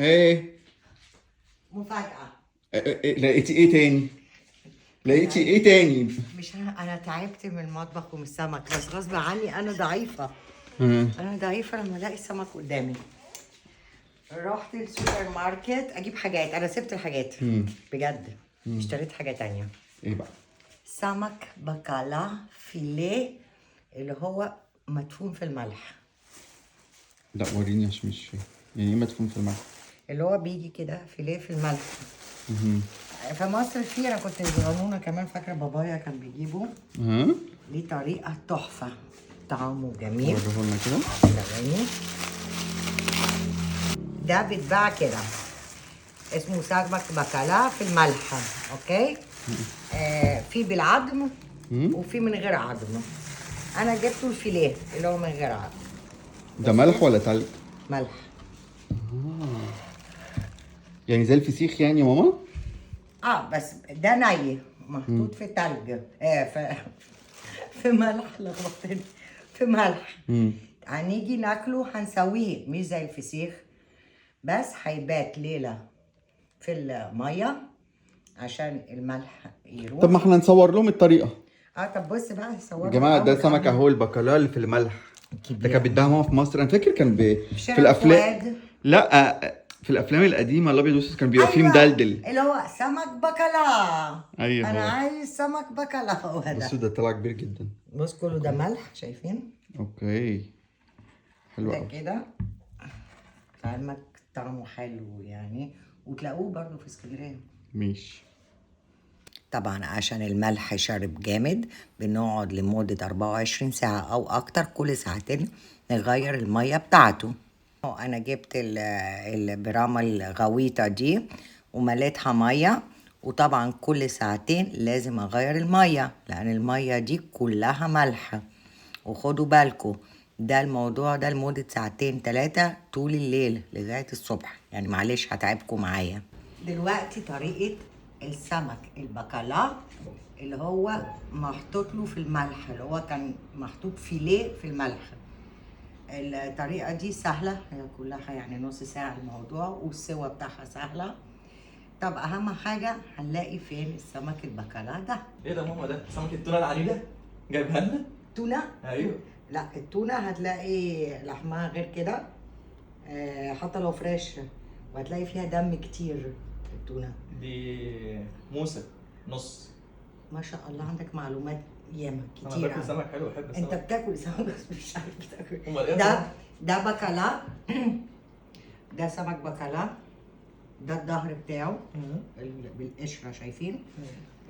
ايه؟ مفاجأة. لقيتي ايه تاني؟ لقيتي ايه تاني؟ مش أنا تعبت من المطبخ ومن السمك، بس غصب عني أنا ضعيفة. ها. أنا ضعيفة لما ألاقي السمك قدامي. رحت السوبر ماركت أجيب حاجات، أنا سبت الحاجات بجد. اشتريت حاجة تانية. ايه بقى؟ سمك بكالا فيليه اللي هو مدفون في الملح. لا وريني عشان مش فاهم يعني ايه مدفون في الملح. اللي هو بيجي كده فيليه في الملح. في مصر في، انا كنت صغنونه كمان فاكره بابايا كان بيجيبه. ها. ليه طريقه تحفه، طعمه جميل. وريه لنا كده. ثواني. ده بيتباع كده، اسمه سمك بكالا في الملح. اوكي. في بالعظم وفي من غير عظم. انا جبته الفيليه اللي هو من غير عظم. ده ملح ولا تلج؟ ملح. يعني زي الفسيخ يعني يا ماما؟ بس ده ني محطوط في تلج، في ملح. لخبطتني. في ملح. هنيجي ناكله هنسويه مش زي الفسيخ، بس هيبات ليله في الميه عشان الملح يروح. طب ما احنا نصور لهم الطريقه. طب بص بقى صوروا يا جماعه ده الأول سمك قبل. اهو، البكالوريا اللي في الملح. ده كان بيديها ماما في مصر، انا فاكر كان في في شارع الافلام. فؤاد. لا في الافلام القديمه الابيض والاسود كان بيبقى فيه أيوة، مدلدل. اللي هو سمك بكلا. ايوه انا هو. عايز سمك بكلا. هو ده. بصوا ده طلع كبير جدا. بص كله ده ملح، شايفين؟ اوكي حلو ده قوي. كده سمك طعمه حلو يعني، وتلاقوه برضه في اسكندريه. ماشي. طبعا عشان الملح شرب جامد بنقعد لمدة 24 ساعة أو أكتر، كل ساعتين نغير المية بتاعته. أنا جبت البرامة الغويطة دي ومليتها مية، وطبعا كل ساعتين لازم أغير المية لأن المية دي كلها ملح. وخدوا بالكم ده الموضوع ده لمدة ساعتين 3 طول الليل لغاية الصبح، يعني معلش هتعبكم معايا. دلوقتي طريقة السمك البكالا اللي هو محطوط له في الملح، اللي هو كان محطوط فيليه في الملح. الطريقة دي سهلة، هي كلها يعني نص ساعة الموضوع، والسوا بتاعها سهلة. طب أهم حاجة هنلاقي فين السمك البكالا ده؟ ايه ده ماما؟ ده سمك التونه العنيده جايبها لنا؟ تونة؟ ايوه. لا التونة هتلاقي لحمها غير كده، حتى لو فريش، وهتلاقي فيها دم كتير التونة. دي موسى نص. ما شاء الله عندك معلومات ياما انا كتير. باكل سمك حلو، بحب السمك. انت بتاكل سمك بس مش عارف بتاكل. امال ايه؟ ده بكالا. ده سمك بكالا. ده الظهر بتاعه بالقشره، شايفين؟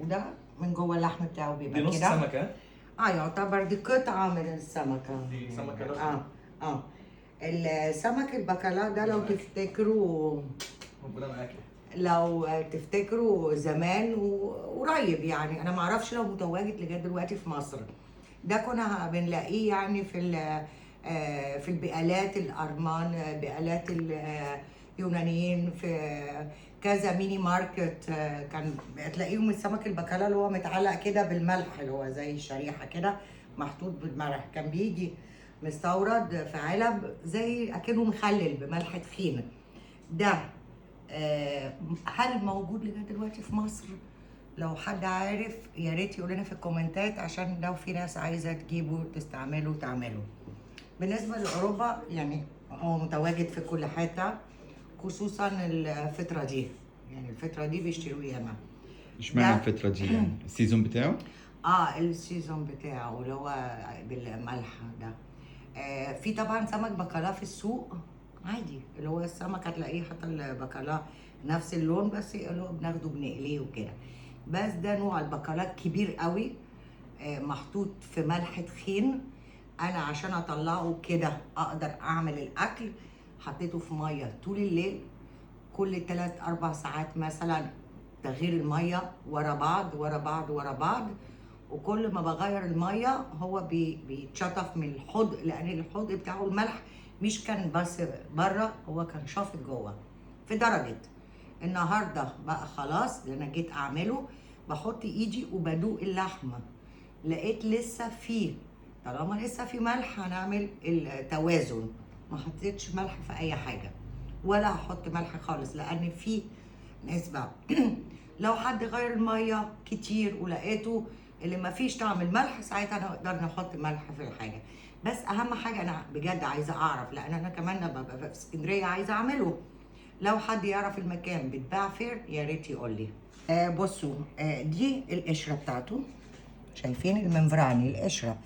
وده من جوه اللحم بتاعه دي بيبقى نص كده. سمكه. يعتبر دي قطعه من السمكه. دي سمكه لوحدها. السمك البكالا ده لو تفتكروا، ربنا معاكي. لو تفتكروا زمان وقريب يعني، انا ما اعرفش لو متواجد لغايه دلوقتي في مصر. ده كنا بنلاقيه يعني في البقالات الارمان، بقالات اليونانيين، في كذا ميني ماركت. كان تلاقيهم السمك البكالا اللي هو متعلق كده بالملح، اللي هو زي شريحه كده محطوط بالملح. كان بيجي مستورد في علب زي اكنه مخلل بملح تخين. ده هل موجود لغايه دلوقتي في مصر؟ لو حد عارف يا ريت يقول لنا في الكومنتات، عشان لو في ناس عايزه تجيبه تستعمله تعمله. بالنسبه لاوروبا يعني هو متواجد في كل حته، خصوصا الفتره دي، يعني الفتره دي بيشتروه ياما. اشمعنى الفتره دي يعني السيزون بتاعه؟ السيزون بتاعه اللي هو بالملح ده. في طبعا سمك بكالا في السوق عادي، اللي هو السمك هتلاقيه حتى البكالا نفس اللون، بس اللي هو بناخده بنقليه وكده. بس ده نوع البكالا كبير قوي، محطوط في ملح تخين. انا عشان اطلعه كده اقدر اعمل الاكل حطيته في ميه طول الليل، كل 3-4 ساعات مثلا تغيير الميه ورا بعض ورا بعض ورا بعض. وكل ما بغير الميه هو بيتشطف من الحوض، لان الحوض بتاعه الملح مش كان بس بره، هو كان شافط جوه. في درجه النهارده بقى خلاص اللي انا جيت اعمله، بحط ايدي وبدوق اللحمه، لقيت لسه فيه، طالما لسه في ملح هنعمل التوازن. ما حطيتش ملح في اي حاجه، ولا هحط ملح خالص، لان في نسبه لو حد غير الميه كتير ولقيته اللي ما فيش طعم الملح، ساعتها نقدر نحط ملح في الحاجه. بس اهم حاجه انا بجد عايزه اعرف، لان انا كمان لما ببقى في اسكندريه عايزه اعمله. لو حد يعرف المكان بيتباع فين يا ريت يقول لي. بصوا، دي القشره بتاعته، شايفين الممبراني القشره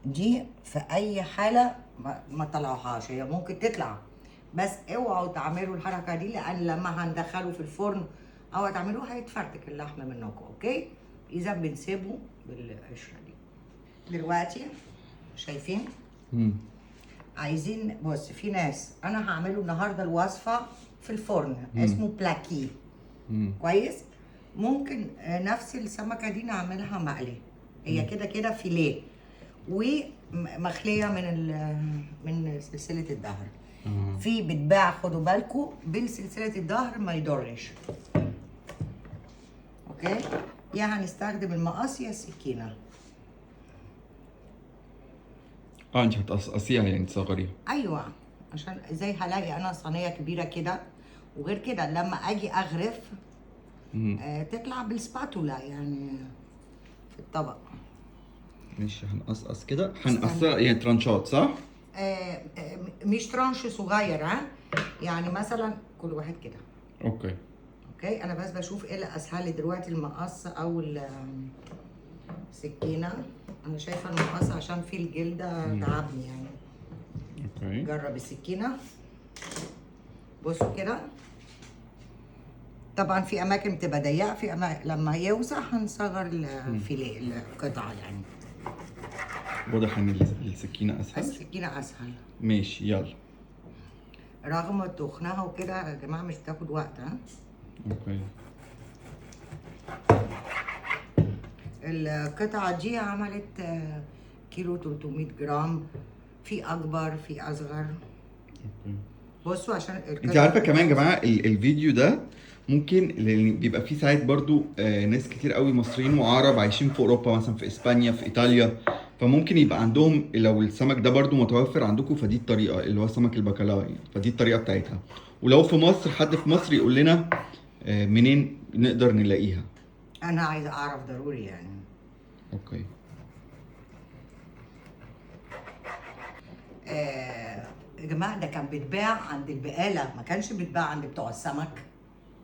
دي في اي حاله ما طلعوهاش، هي ممكن تطلع بس اوعوا تعملوا الحركه دي، لان لما هندخله في الفرن او هتعملوه هيتفرتك اللحم منكم. اوكي، اذا بنسيبه بالقشره دي. دلوقتي شايفين عايزين، بص في ناس، انا هعمله النهارده الوصفه في الفرن اسمه بلاكي. كويس، ممكن نفس السمكه دي نعملها مقلي، هي كده كده فيليه ومخليه من سلسله الظهر. في بتباع، خدوا بالكم بالسلسله الظهر ما يضرش. اوكي، يا هنستخدم المقص يا السكينه. انت هتقصقصيها يعني تصغريها؟ ايوه، عشان زي هلاقي انا صينيه كبيره كده، وغير كده لما اجي اغرف تطلع بالسباتولا يعني في الطبق. ماشي، هنقصقص كده، هنقصها يعني ترانشات صح؟ مش ترانش صغير، ها، يعني مثلا كل واحد كده. اوكي اوكي، انا بس بشوف ايه اللي اسهل لي دلوقتي، المقص او السكينه. انا شايفه المقص عشان فيه الجلده تعبني يعني. اوكي، جرب السكينه. بصوا كده، طبعا في اماكن بتبقى ضيقه، في أماكن لما يوسع هنصغر الفيليه القطعه يعني. واضح ان السكينة اسهل. السكينه اسهل. ماشي يلا. رغم تخنها وكده يا جماعه مش بتاخد وقت، ها. اوكي، القطعه دي عملت كيلو 300 جرام، في اكبر في اصغر. اوكي. بصوا عشان انت عارفه كمان يا جماعه الفيديو ده ممكن، لان بيبقى فيه ساعات برضو ناس كتير قوي مصريين وعرب عايشين في اوروبا، مثلا في اسبانيا في ايطاليا، فممكن يبقى عندهم لو السمك ده برضو متوفر عندكم، فدي الطريقه اللي هو سمك البكالاه، فدي الطريقه بتاعتها. ولو في مصر حد في مصر يقول لنا منين نقدر نلاقيها. انا عايزه اعرف ضروري يعني. اوكي. يا جماعه ده كان بيتباع عند البقاله، ما كانش بيتباع عند بتوع السمك.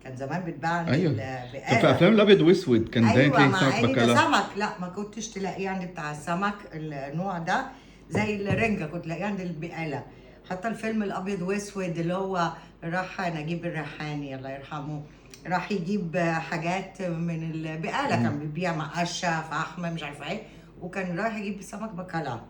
كان زمان بيتباع عند ايوه، البقاله. طب في افلام الابيض واسود كان دايما ايوه، تلاقي مع سمك ان ده بكالاه. سمك، لا ما كنتش تلاقيه عند بتاع السمك النوع ده، زي الرنجه كنت تلاقيه عند البقاله. حتى الفيلم الابيض واسود اللي هو راح نجيب الريحاني الله يرحمه، راح يجيب حاجات من البقاله، كان بيبيع مقشه فحم مش عارفه ايه، وكان رايح يجيب سمك بكالاه.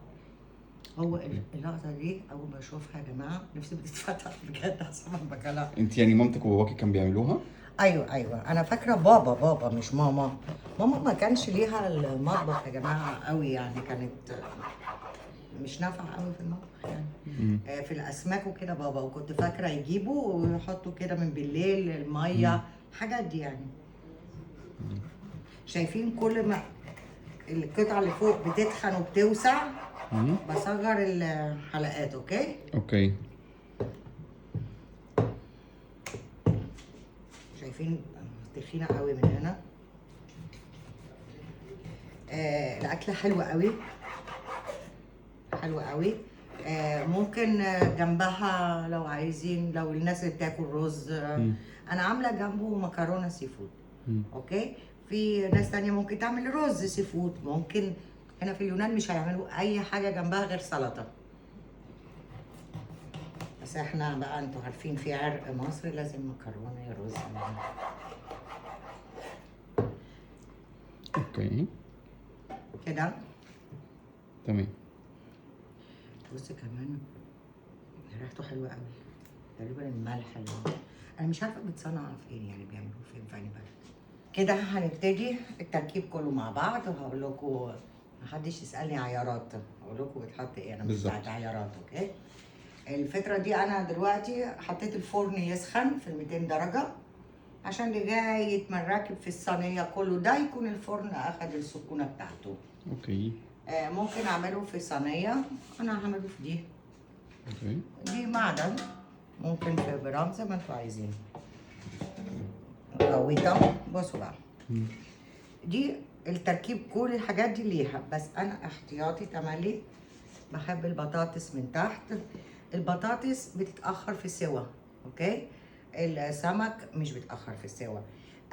هو اللقطه دي اول ما اشوفها يا جماعه نفسي بتتفتح بجد على سمك بكالاه. انت يعني مامتك وباباكي كانوا بيعملوها؟ ايوه انا فاكره بابا مش ماما. ماما ما كانش ليها المطبخ يا جماعه قوي يعني، كانت مش نافعه قوي في المطبخ يعني. في الاسماك وكده بابا، وكنت فاكره يجيبوا ويحطوا كده من بالليل الميه حاجات دي يعني. شايفين كل ما القطعه اللي فوق بتتخن وبتوسع بصغر الحلقات. اوكي اوكي. شايفين تخينه قوي من هنا. الاكله حلوه قوي حلوه قوي. ممكن جنبها لو عايزين، لو الناس اللي بتاكل رز، انا عامله جنبه مكرونه سي فود. اوكي، في ناس تانية ممكن تعمل رز سي فود. ممكن هنا في اليونان مش هيعملوا اي حاجه جنبها غير سلطه، بس احنا بقى انتوا عارفين في عرق مصري لازم مكرونه يا رز. اوكي كده تمام. بص كمان ريحته حلوه قوي، تقريبا الملح اللي انا مش عارفه بتصنع فين يعني، بيعملوه فين في أي بلد. كده هنبتدي التركيب كله مع بعض، وهقول لكم محدش يسالني عيارات، هقول لكم بيتحط ايه، انا مش بتاعت عيارات. اوكي، الفتره دي انا دلوقتي حطيت الفرن يسخن في 200 درجه عشان لغايه ما نركب في الصينيه كله ده يكون الفرن اخد السخونه بتاعته. اوكي. ممكن اعمله في صينيه، انا هعمله في دي. اوكي. دي معدن ممكن في جرام زي ما انتوا عايزين. غويطة. بصوا بقى، دي التركيب، كل الحاجات دي ليها، بس انا احتياطي تملي بحب البطاطس من تحت. البطاطس بتتأخر في السوا، اوكي؟ السمك مش بيتأخر في السوا.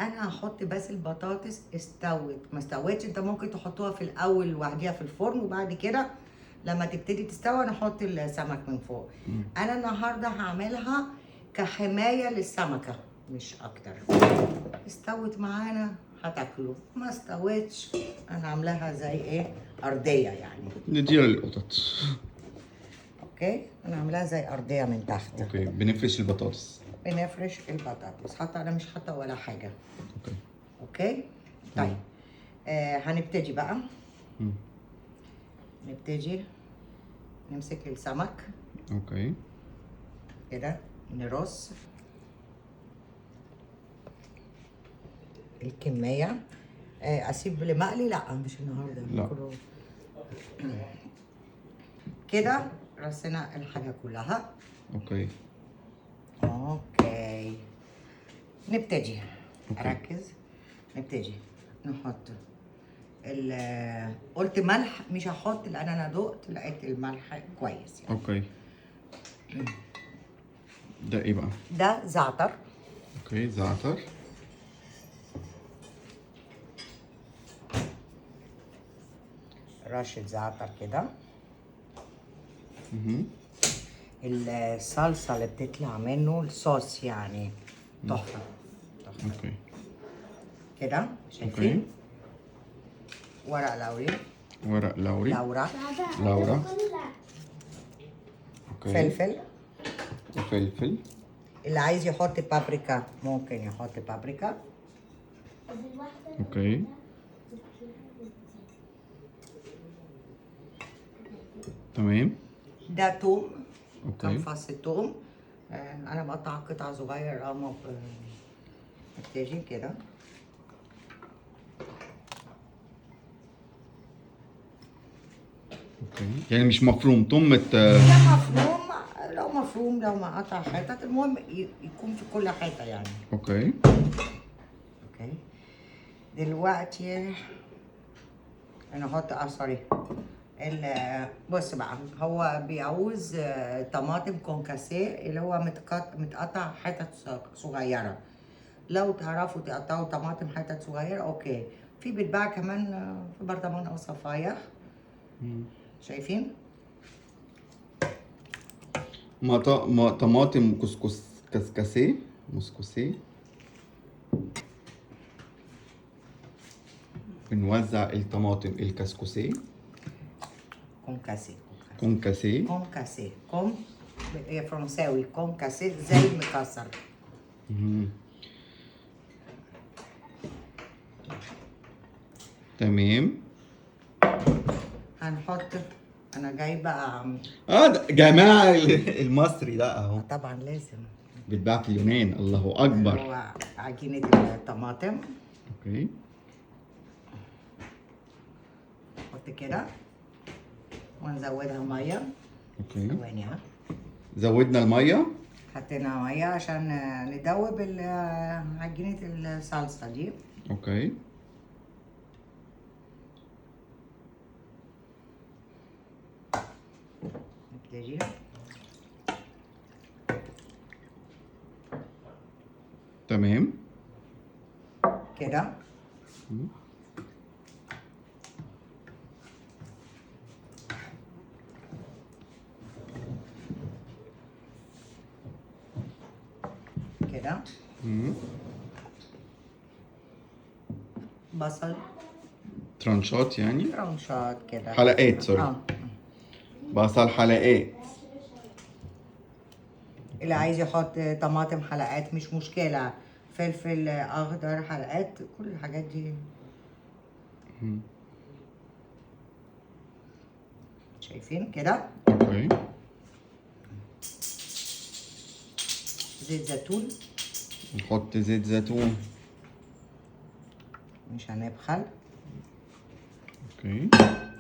انا هحط بس البطاطس استوت ما استوتش، انت ممكن تحطوها في الاول لوحديها في الفرن، وبعد كده لما تبتدي تستوي نحط السمك من فوق. انا النهارده هعملها كحمايه للسمكه مش اكتر. استوت معانا هتاكلوا، ما استوتش انا عاملاها زي ايه، ارضيه يعني. نديها للقطط. اوكي، انا عاملاها زي ارضيه من تحت. اوكي، بنفرش البطاطس. بنفرش البطاطس، حتى انا مش حاطه ولا حاجه. اوكي. اوكي طيب. هنبتدي بقى. مم. نبتدي نمسك السمك اوكي. كده، نرص الكمية. اسيب لمقلي؟ لا مش النهارده. لا. كله كده رصينا الحاجة كلها. اوكي. اوكي، نبتدي. أوكي. ركز. نبتدي نحط قلت ملح مش هحط لان انا دقت لقيت الملح كويس يعني. اوكي. ده ايه بقى؟ ده زعتر. اوكي، زعتر. رشة زعتر كده. مهم. الصلصة اللي بتطلع منه الصوص يعني تحفة. تحفة اوكي. كده، شايفين؟ ورق لوري. ورق لوري. لورا. لورا. اوكي. فلفل. وفلفل. اللي عايز يحط بابريكا ممكن يحط بابريكا. اوكي. تمام. ده توم. اوكي. كم فص توم. انا بقطع قطع صغير اما بتجي كده. اوكي، يعني مش مفروم طمة. لا مفروم، لو مفروم لو ما قطع حتت، المهم يكون في كل حته يعني. اوكي. اوكي. دلوقتي انا احط سوري. بص بقى، هو بيعوز طماطم كونكاسيه اللي هو متقطع حتت صغيره. لو تعرفوا تقطعوا طماطم حتت صغيره اوكي. في بيتباع كمان في برطمان او صفايح. شايفين؟ طماطم كسكس كسكسيه مسكوسيه. بنوزع الطماطم الكسكسيه. كونكاسيه. كونكاسيه. كونكاسيه. فرنساوي كونكاسيه زي المكسر. مهم. تمام. هنحط، انا جايبه ده جماعة المصري ده اهو. طبعا لازم. بيتباع في اليونان. الله اكبر. هو عجينه الطماطم. اوكي. نحط كده ونزودها ميه. اوكي. ثواني ها. زودنا الميه. حطينا ميه عشان ندوب عجينه الصلصه دي. اوكي. نبتدي. تمام. كده. كده. بصل ترانشات يعني. رنشات كده. حلقات سوري. بصل حلقات. اللي عايز يحط طماطم حلقات مش مشكلة. فلفل أخضر حلقات، كل الحاجات دي. شايفين كده؟ اوكي. زيت زيتون. نحط زيت زيتون. مش هنبخل. اوكي.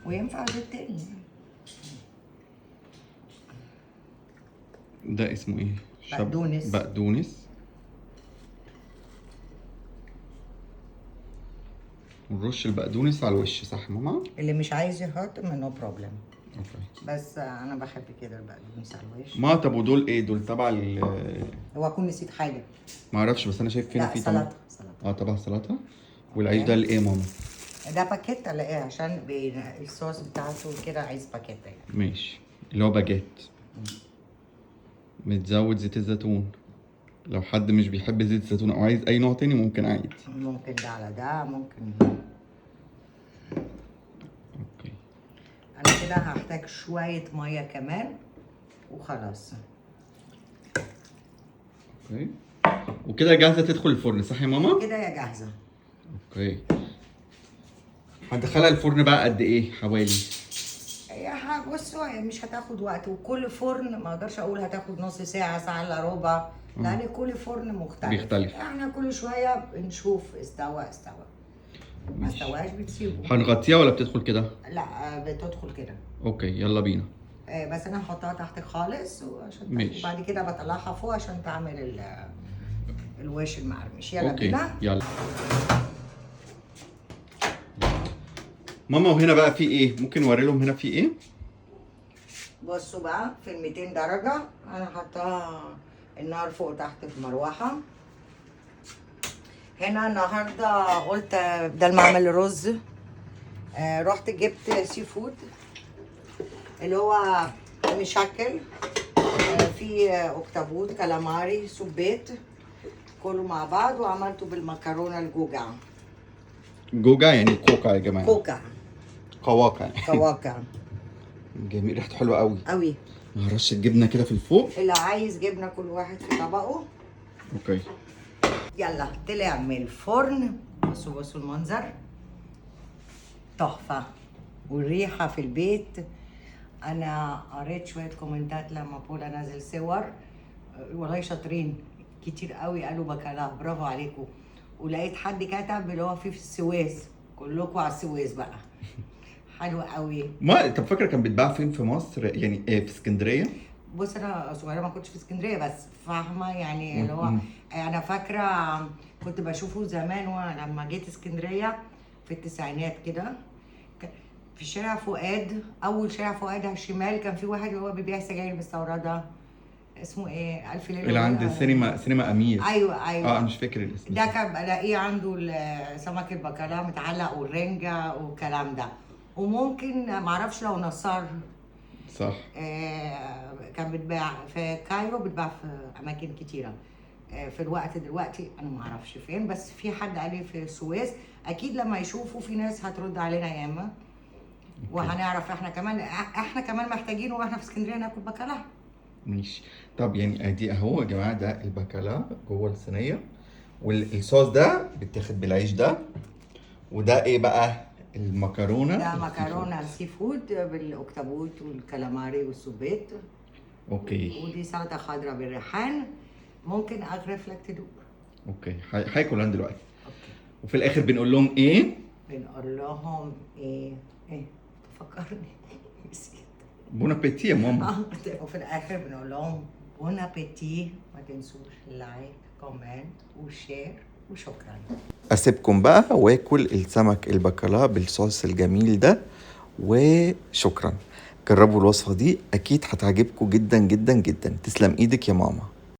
وينفع زيت تاني. ده اسمه ايه؟ بقدونس. بقدونس. ونرش البقدونس على الوش، صح يا ماما؟ اللي مش عايز يحط نو بروبلم، اوكي. بس انا بحب كده البقدونس على الوش. ما طب ودول ايه؟ دول تبع هو اكون نسيت حاجه؟ ما اعرفش، بس انا شايف فينا لا في سلطه، سلطه. تبع سلطه. والعيش أوكي. ده لايه يا ماما؟ ده باكيت على ايه؟ عشان الصوص بتاعته كده عايز باكيت يعني. ماشي، اللي هو باجيت متزود زيت الزيتون. لو حد مش بيحب زيت الزيتون او عايز اي نوع تاني ممكن عادي. ممكن ده على ده، ممكن. اوكي. انا كده هحتاج شويه ميه كمان وخلاص. اوكي. وكده جاهزه تدخل الفرن، صح يا ماما؟ كده يا جاهزه. اوكي. هندخلها الفرن بقى قد ايه حوالي؟ بصوا مش هتاخد وقت، وكل فرن ما اقدرش اقول هتاخد نص ساعه، ساعه الا ربع، لان كل فرن مختلف. بيختلف. احنا كل شويه بنشوف استوى ما استواش بتسيبه. هنغطيها ولا بتدخل كده؟ لا بتدخل كده. اوكي يلا بينا. بس انا هحطها تحت خالص ماشي. وبعد كده بطلعها فوق عشان تعمل الوش المقرمش. يلا اوكي بينا. يلا. ماما وهنا بقى في ايه؟ ممكن نوري لهم هنا في ايه؟ بصوا بقى في ال 200 درجة انا حاطاها النار فوق تحت في المروحة. هنا النهارده قلت بدل ما اعمل رز رحت جبت سي فود اللي هو مشكل، في اكتابوت، كالاماري، سبيت، كله مع بعض، وعملته بالمكرونة الجوجع. جوجا يعني كوكا يا جماعه. كوكا. قواقع. كواكع. جميل، ريحته حلوه قوي قوي. مع رشه جبنه كده في الفوق. اللي عايز جبنة كل واحد في طبقه. اوكي. يلا طلع من الفرن. بصوا المنظر تحفة، والريحة في البيت. أنا قريت شوية كومنتات لما بولا نزل صور، والله شاطرين كتير قوي قالوا بكلا، برافو عليكم. ولقيت حد كتب اللي هو في السويس، كلكم على السويس بقى. حلو قوي. ما طب فاكره كان بيتباع فين في مصر؟ يعني في اسكندريه؟ بص انا صغيره ما كنتش في اسكندريه، بس فاهمه يعني اللي هو انا فاكره كنت بشوفه زمان ولما جيت اسكندريه في التسعينات كده، في شارع فؤاد، اول شارع فؤاد على الشمال، كان في واحد اللي هو بيبيع سجاير مستورده، اسمه ايه؟ الف ليله اللي عند سينما امير. ايوه انا مش فاكر الاسم. ده كان بلاقيه عنده سمك البكالوريا متعلق والرنجه والكلام ده. وممكن معرفش لو نصار. صح. كان بتباع في كايرو، بتباع في اماكن كتيره. في الوقت دلوقتي انا ما اعرفش فين، بس في حد قال لي في السويس. اكيد لما يشوفوا في ناس هترد علينا ياما، وهنعرف احنا كمان محتاجين واحنا في اسكندريه ناكل بكالوريا. ماشي. طب يعني ادي اهو يا جماعه، ده البكالوريا جوه الصينيه، والصوص ده بيتاخد بالعيش ده، وده ايه بقى؟ المكرونه. ده مكرونه سي فود بالاكتابوت والكالاماري والسبيت. اوكي. ودي سلطه خضراء بالريحان. ممكن اغرف لك تدوق. اوكي هاكل انا دلوقتي. اوكي. وفي الاخر بنقول لهم ايه؟ بنقول لهم ايه تفكرني نسيت. بون ابيتي يا ماما. وفي الاخر بنقول لهم بون ابيتي. ما تنسوش لايك، كومنت، وشير، وشكرا. اسيبكم بقى واكل السمك البكالوريا بالصوص الجميل ده، وشكرا. جربوا الوصفه دي، اكيد هتعجبكم جدا جدا جدا. تسلم ايدك يا ماما.